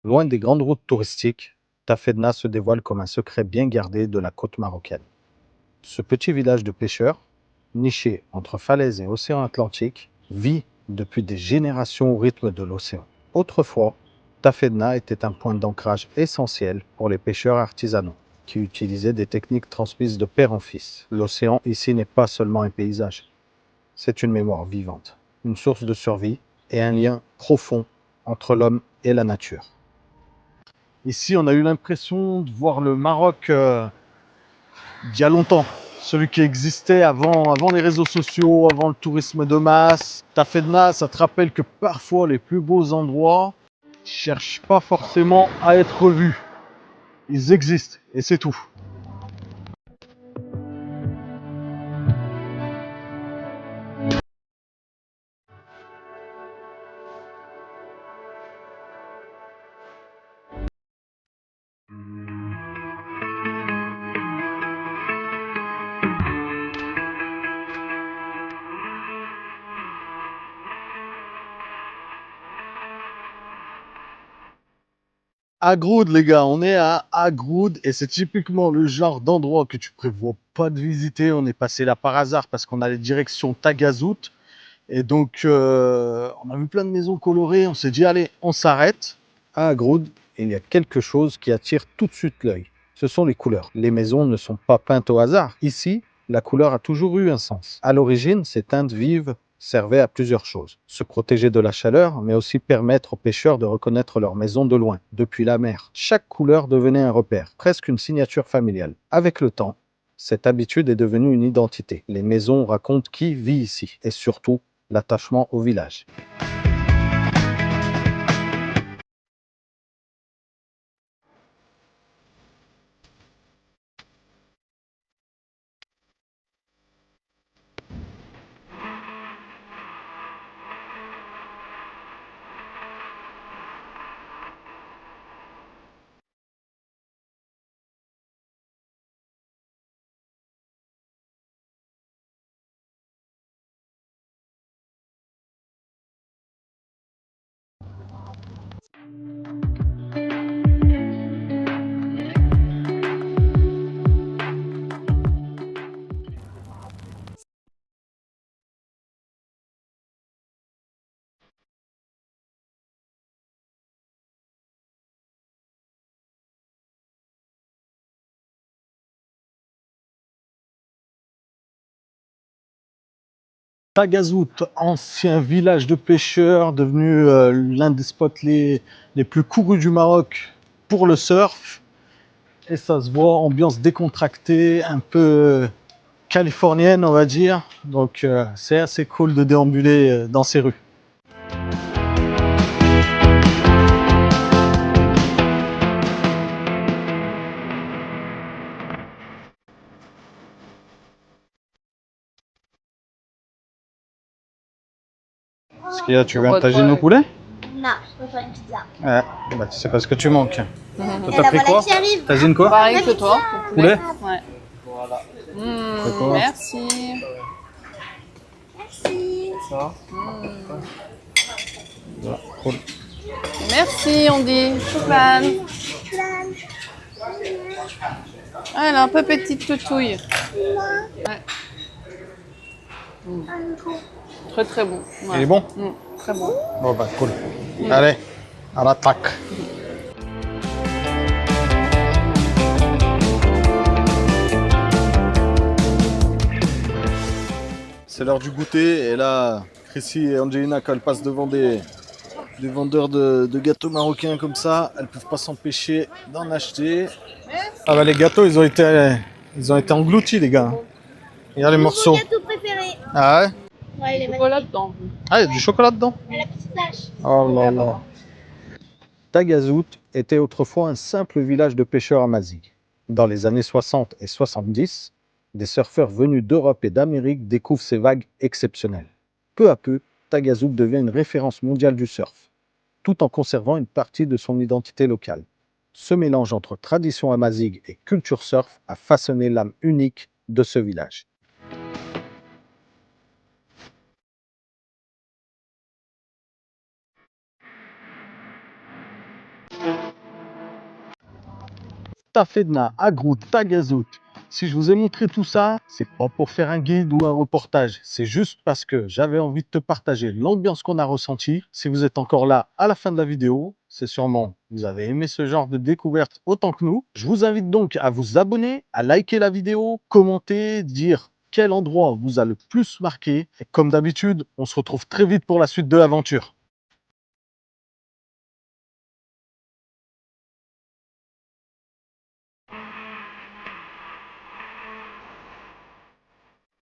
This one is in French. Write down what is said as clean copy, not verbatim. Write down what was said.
Loin des grandes routes touristiques, Tafedna se dévoile comme un secret bien gardé de la côte marocaine. Ce petit village de pêcheurs, niché entre falaises et océan Atlantique, vit depuis des générations au rythme de l'océan. Autrefois, Tafedna était un point d'ancrage essentiel pour les pêcheurs artisanaux, qui utilisaient des techniques transmises de père en fils. L'océan ici n'est pas seulement un paysage, c'est une mémoire vivante, une source de survie et un lien profond entre l'homme et la nature. Ici, on a eu l'impression de voir le Maroc d'il y a longtemps. Celui qui existait avant les réseaux sociaux, avant le tourisme de masse. Tafedna, ça te rappelle que parfois les plus beaux endroits ne cherchent pas forcément à être revus. Ils existent et c'est tout. Agroud, les gars, on est à Agroud et c'est typiquement le genre d'endroit que tu prévois pas de visiter. On est passé là par hasard parce qu'on allait direction Tagazout et donc on a vu plein de maisons colorées. On s'est dit allez, on s'arrête. À Agroud, il y a quelque chose qui attire tout de suite l'œil. Ce sont les couleurs. Les maisons ne sont pas peintes au hasard. Ici, la couleur a toujours eu un sens. À l'origine, ces teintes vives servaient à plusieurs choses. Se protéger de la chaleur, mais aussi permettre aux pêcheurs de reconnaître leur maison de loin, depuis la mer. Chaque couleur devenait un repère, presque une signature familiale. Avec le temps, cette habitude est devenue une identité. Les maisons racontent qui vit ici, et surtout l'attachement au village. Tagazout, ancien village de pêcheurs, devenu l'un des spots les plus courus du Maroc pour le surf. Et ça se voit, ambiance décontractée, un peu californienne, on va dire. Donc c'est assez cool de déambuler dans ces rues. Est-ce qu'il y a, tu veux un tagine au poulet? Non, je préfère une pizza. Ouais, bah tu sais pas ce que tu manques. Toi, Et t'as la pris voilà quoi? qui arrive. Tagine quoi? Pareil que toi. Poulet? Ouais. Voilà. Merci. Merci. Ça. Voilà, cool. Merci, on dit. Choupane. Ah, elle est un peu petite toutouille. Ouais. Très très bon. Ouais. Il est bon? Très bon. Bon bah cool. Allez, à l'attaque. C'est l'heure du goûter et là, Chrissy et Angelina, quand elles passent devant des vendeurs de gâteaux marocains comme ça, elles peuvent pas s'empêcher d'en acheter. Ah bah les gâteaux, ils ont été engloutis les gars. Regarde les morceaux. Mon gâteau préféré. Ah ouais? Ouais, il est Voilà magnifique. dedans. Ah, il y a du chocolat dedans? À la petite tache. Oh là là. Tagazout était autrefois un simple village de pêcheurs amazighs. Dans les années 60 et 70, des surfeurs venus d'Europe et d'Amérique découvrent ces vagues exceptionnelles. Peu à peu, Tagazout devient une référence mondiale du surf, tout en conservant une partie de son identité locale. Ce mélange entre tradition amazigh et culture surf a façonné l'âme unique de ce village. Tafedna, Agrou, Tagazout. Si je vous ai montré tout ça, c'est pas pour faire un guide ou un reportage. C'est juste parce que j'avais envie de te partager l'ambiance qu'on a ressentie. Si vous êtes encore là à la fin de la vidéo, c'est sûrement que vous avez aimé ce genre de découverte autant que nous. Je vous invite donc à vous abonner, à liker la vidéo, commenter, dire quel endroit vous a le plus marqué. Et comme d'habitude, on se retrouve très vite pour la suite de l'aventure.